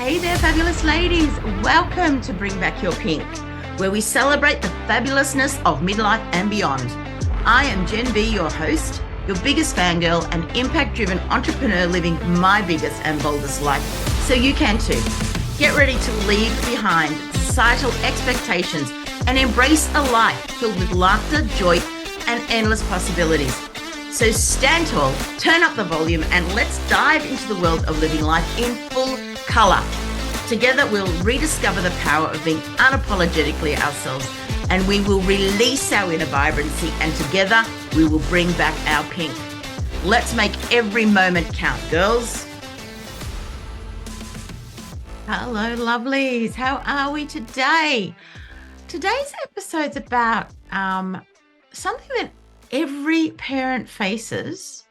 Hey there, fabulous ladies. Welcome to Bring Back Your Pink, where we celebrate the fabulousness of midlife and beyond. I am Jen B, your host, your biggest fangirl and impact-driven entrepreneur living my biggest and boldest life, so you can too. Get ready to leave behind societal expectations and embrace a life filled with laughter, joy, and endless possibilities. So stand tall, turn up the volume, and let's dive into the world of living life in full color. Together, we'll rediscover the power of being unapologetically ourselves, and we will release our inner vibrancy, and together we will bring back our pink. Let's make every moment count, girls. Hello, lovelies. How are we today? Today's episode's about something that every parent faces,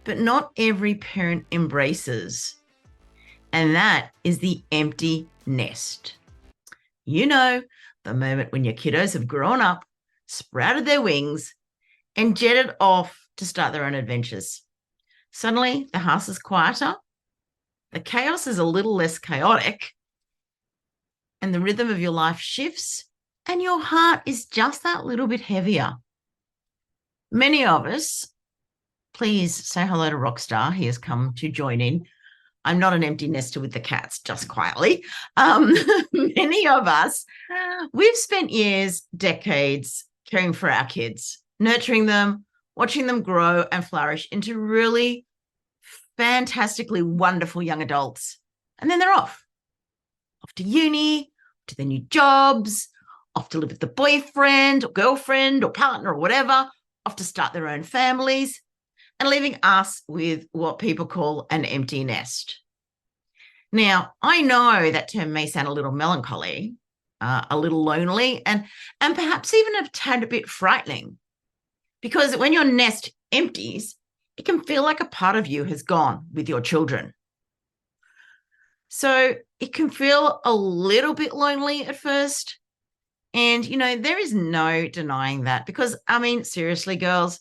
but not every parent embraces. And that is the empty nest. You know, the moment when your kiddos have grown up, sprouted their wings, and jetted off to start their own adventures. Suddenly, the house is quieter, the chaos is a little less chaotic, and the rhythm of your life shifts, and your heart is just that little bit heavier. Many of us, please say hello to Rockstar. He has come to join in. I'm not an empty nester with the cats, just quietly. Many of us, we've spent years, decades caring for our kids, nurturing them, watching them grow and flourish into really fantastically wonderful young adults. And then they're off to uni, to their new jobs, off to live with the boyfriend or girlfriend or partner or whatever, off to start their own families, and leaving us with what people call an empty nest. Now, I know that term may sound a little melancholy, a little lonely, and perhaps even a tad bit frightening, because when your nest empties, it can feel like a part of you has gone with your children. So it can feel a little bit lonely at first. And, you know, there is no denying that because, I mean, seriously, girls,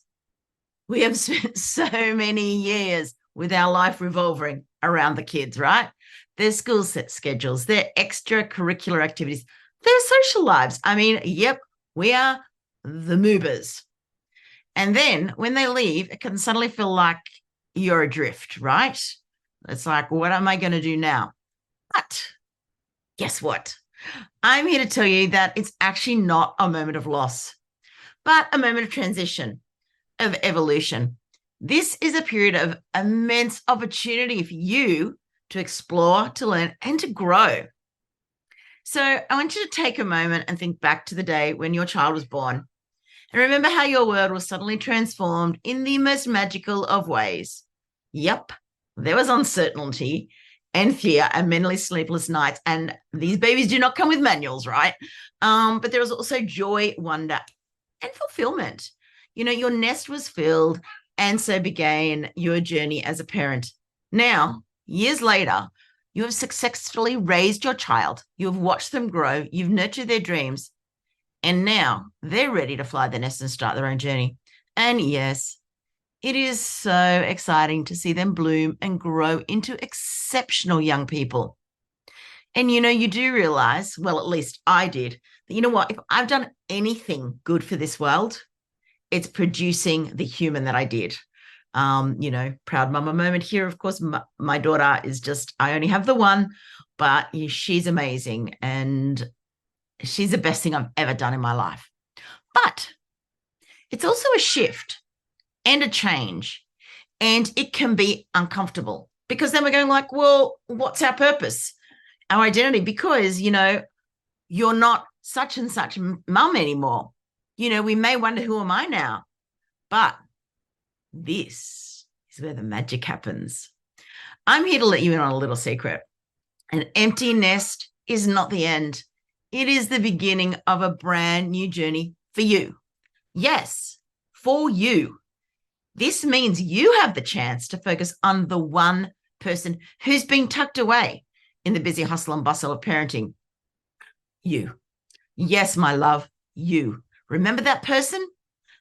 we have spent so many years with our life revolving around the kids, right? Their school set schedules, their extracurricular activities, their social lives. I mean, yep, we are the movers. And then when they leave, it can suddenly feel like you're adrift, right? It's like, what am I going to do now? But guess what? I'm here to tell you that it's actually not a moment of loss, but a moment of transition, of evolution. This is a period of immense opportunity for you to explore, to learn, and to grow. So I want you to take a moment and think back to the day when your child was born. And remember how your world was suddenly transformed in the most magical of ways. Yep, there was uncertainty and fear and mentally sleepless nights. And these babies do not come with manuals, right? But there was also joy, wonder, and fulfillment. You know, your nest was filled, and so began your journey as a parent. Now, years later, you have successfully raised your child. You have watched them grow. You've nurtured their dreams. And now they're ready to fly the nest and start their own journey. And yes, it is so exciting to see them bloom and grow into exceptional young people. And, you know, you do realize, well, at least I did, that, you know what, if I've done anything good for this world, it's producing the human that I did. You know, proud mama moment here. Of course, my daughter is just, I only have the one, but she's amazing. And she's the best thing I've ever done in my life. But it's also a shift and a change. And it can be uncomfortable because then we're going like, well, what's our purpose, our identity? Because, you know, you're not such and such mum anymore. You know, we may wonder, who am I now? But this is where the magic happens. I'm here to let you in on a little secret. An empty nest is not the end. It is the beginning of a brand new journey for you. Yes, for you. This means you have the chance to focus on the one person who's been tucked away in the busy hustle and bustle of parenting. You. Yes, my love, you. Remember that person?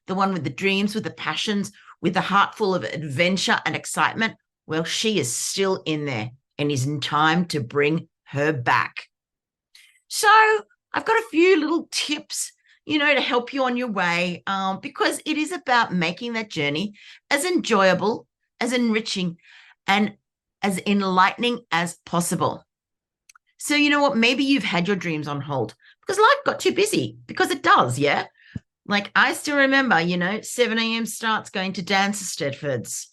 The one with the dreams, with the passions, with the heart full of adventure and excitement? Well, she is still in there and it's time to bring her back. So I've got a few little tips, to help you on your way, because it is about making that journey as enjoyable, as enriching, and as enlightening as possible. So you know what? Maybe you've had your dreams on hold because life got too busy, because it does, yeah? Like I still remember, 7 a.m. starts going to dance Stedfords.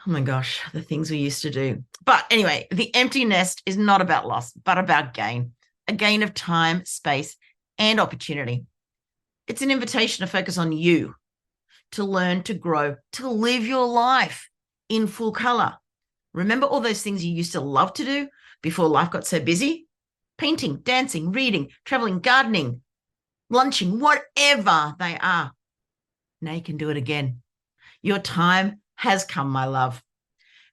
Oh my gosh, the things we used to do. But anyway, the empty nest is not about loss, but about gain, a gain of time, space, and opportunity. It's an invitation to focus on you, to learn, to grow, to live your life in full color. Remember all those things you used to love to do before life got so busy? Painting, dancing, reading, traveling, gardening, lunching, whatever they are. Now you can do it again. Your time has come, my love.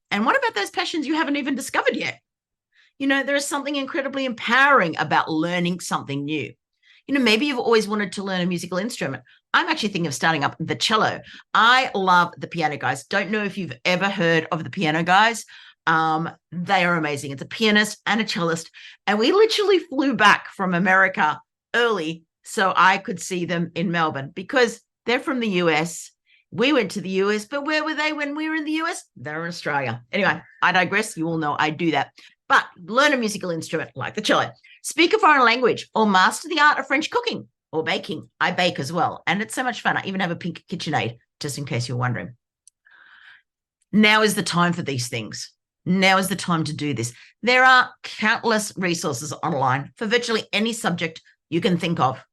And what about those passions you haven't even discovered yet? There is something incredibly empowering about learning something new. Maybe you've always wanted to learn a musical instrument. I'm actually thinking of starting up the cello. I love the Piano Guys. Don't know if you've ever heard of the Piano Guys. They are amazing. It's a pianist and a cellist. And we literally flew back from America early so I could see them in Melbourne, because they're from the US. We went to the US, but where were they when we were in the US? They're in Australia. Anyway, I digress. You all know I do that. But learn a musical instrument like the cello, speak a foreign language, or master the art of French cooking or baking. I bake as well, and it's so much fun. I even have a pink KitchenAid, just in case you're wondering. Now is the time for these things. Now is the time to do this. There are countless resources online for virtually any subject you can think of.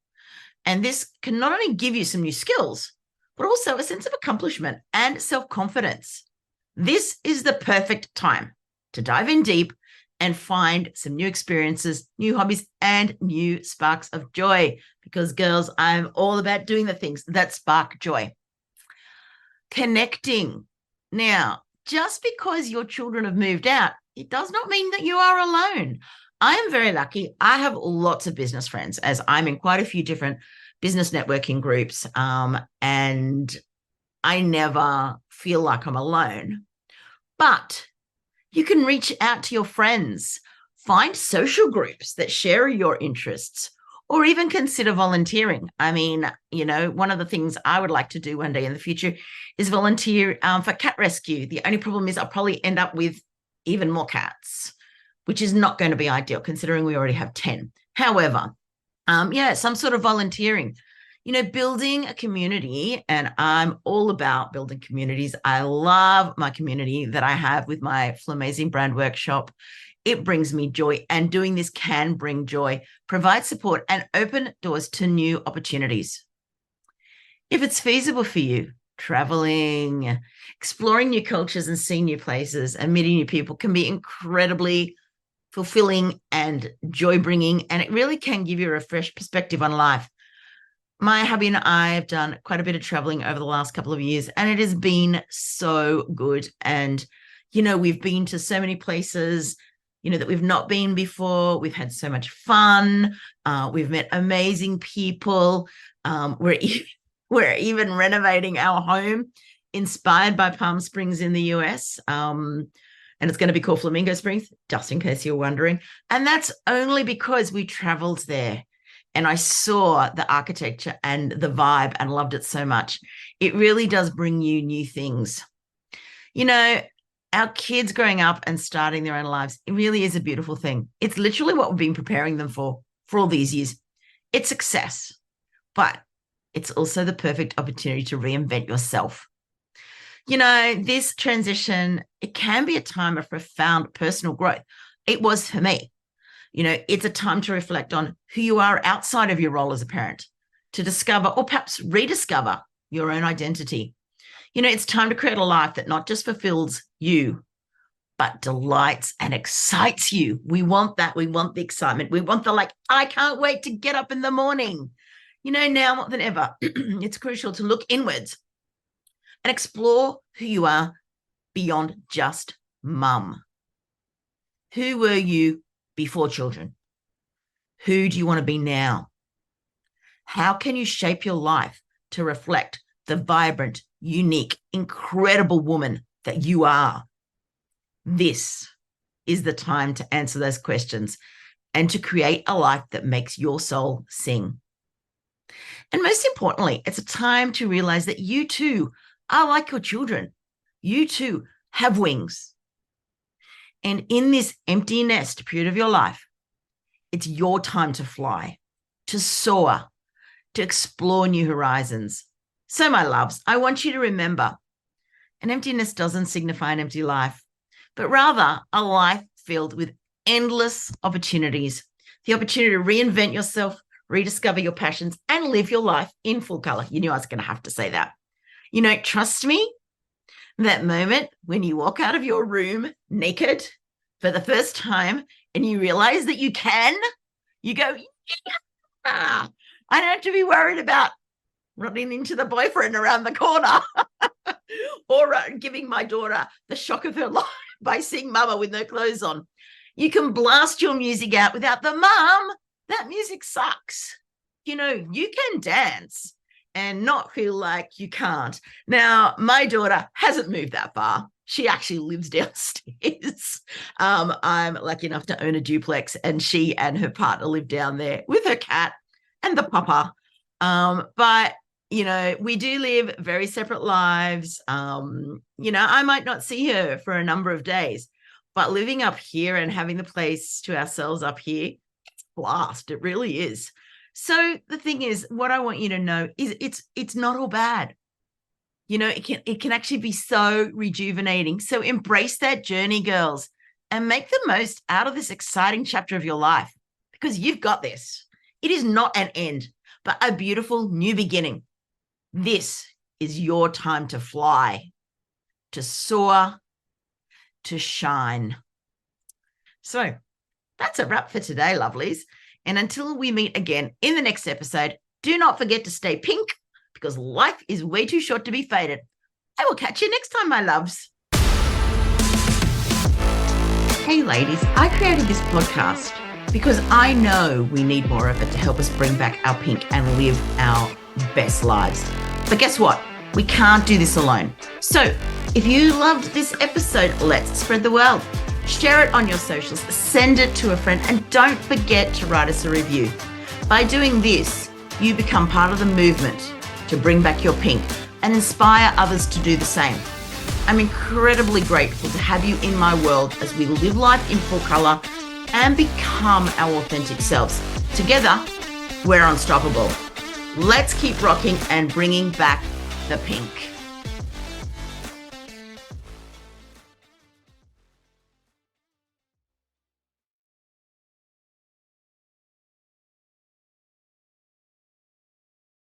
And this can not only give you some new skills, but also a sense of accomplishment and self-confidence. This is the perfect time to dive in deep and find some new experiences, new hobbies, and new sparks of joy. Because, girls, I'm all about doing the things that spark joy. Connecting. Now, just because your children have moved out, it does not mean that you are alone. I am very lucky. I have lots of business friends, as I'm in quite a few different business networking groups, and I never feel like I'm alone. But you can reach out to your friends, find social groups that share your interests, or even consider volunteering. I mean, one of the things I would like to do one day in the future is volunteer for cat rescue. The only problem is I'll probably end up with even more cats, which is not going to be ideal considering we already have 10. However, some sort of volunteering, building a community. And I'm all about building communities. I love my community that I have with my Flamazing brand workshop. It brings me joy, and doing this can bring joy, provide support, and open doors to new opportunities. If it's feasible for you, traveling, exploring new cultures and seeing new places and meeting new people can be incredibly fulfilling and joy-bringing, and it really can give you a fresh perspective on life. My hubby and I have done quite a bit of traveling over the last couple of years, and it has been so good. And, we've been to so many places, that we've not been before. We've had so much fun. We've met amazing people. We're even renovating our home inspired by Palm Springs in the US. And it's going to be called Flamingo Springs, just in case you're wondering. And that's only because we traveled there and I saw the architecture and the vibe and loved it so much. It really does bring you new things. Our kids growing up and starting their own lives, it really is a beautiful thing. It's literally what we've been preparing them for all these years. It's success, but it's also the perfect opportunity to reinvent yourself. This transition, it can be a time of profound personal growth. It was for me. It's a time to reflect on who you are outside of your role as a parent, to discover or perhaps rediscover your own identity. It's time to create a life that not just fulfills you, but delights and excites you. We want that. We want the excitement. We want the I can't wait to get up in the morning. Now more than ever, it's crucial to look inwards and explore who you are beyond just mum. Who were you before children? Who do you want to be now? How can you shape your life to reflect the vibrant, unique, incredible woman that you are? This is the time to answer those questions and to create a life that makes your soul sing. And most importantly, it's a time to realize that you too are like your children. You too have wings. And in this empty nest period of your life, it's your time to fly, to soar, to explore new horizons. So, my loves, I want you to remember an empty nest doesn't signify an empty life, but rather a life filled with endless opportunities, the opportunity to reinvent yourself, rediscover your passions, and live your life in full color. You knew I was going to have to say that. You know, trust me, that moment when you walk out of your room naked for the first time and you realize that you can, you go, yeah, I don't have to be worried about running into the boyfriend around the corner or giving my daughter the shock of her life by seeing mama with no clothes on. You can blast your music out without the mom. That music sucks. You know, you can dance and not feel like you can't. Now, my daughter hasn't moved that far. She actually lives downstairs. I'm lucky enough to own a duplex, and she and her partner live down there with her cat and the papa. But, you know, we do live very separate lives. You know, I might not see her for a number of days, but living up here and having the place to ourselves up here, it's a blast. It really is. So the thing is, what I want you to know is it's not all bad. You know, it can actually be so rejuvenating. So embrace that journey, girls, and make the most out of this exciting chapter of your life, because you've got this. It is not an end, but a beautiful new beginning. This is your time to fly, to soar, to shine. So that's a wrap for today, lovelies. And until we meet again in the next episode, do not forget to stay pink, because life is way too short to be faded. I will catch you next time, my loves. Hey, ladies, I created this podcast because I know we need more of it to help us bring back our pink and live our best lives. But guess what? We can't do this alone. So if you loved this episode, let's spread the word. Share it on your socials, send it to a friend, and don't forget to write us a review. By doing this, you become part of the movement to bring back your pink and inspire others to do the same. I'm incredibly grateful to have you in my world as we live life in full color and become our authentic selves. Together, we're unstoppable. Let's keep rocking and bringing back the pink.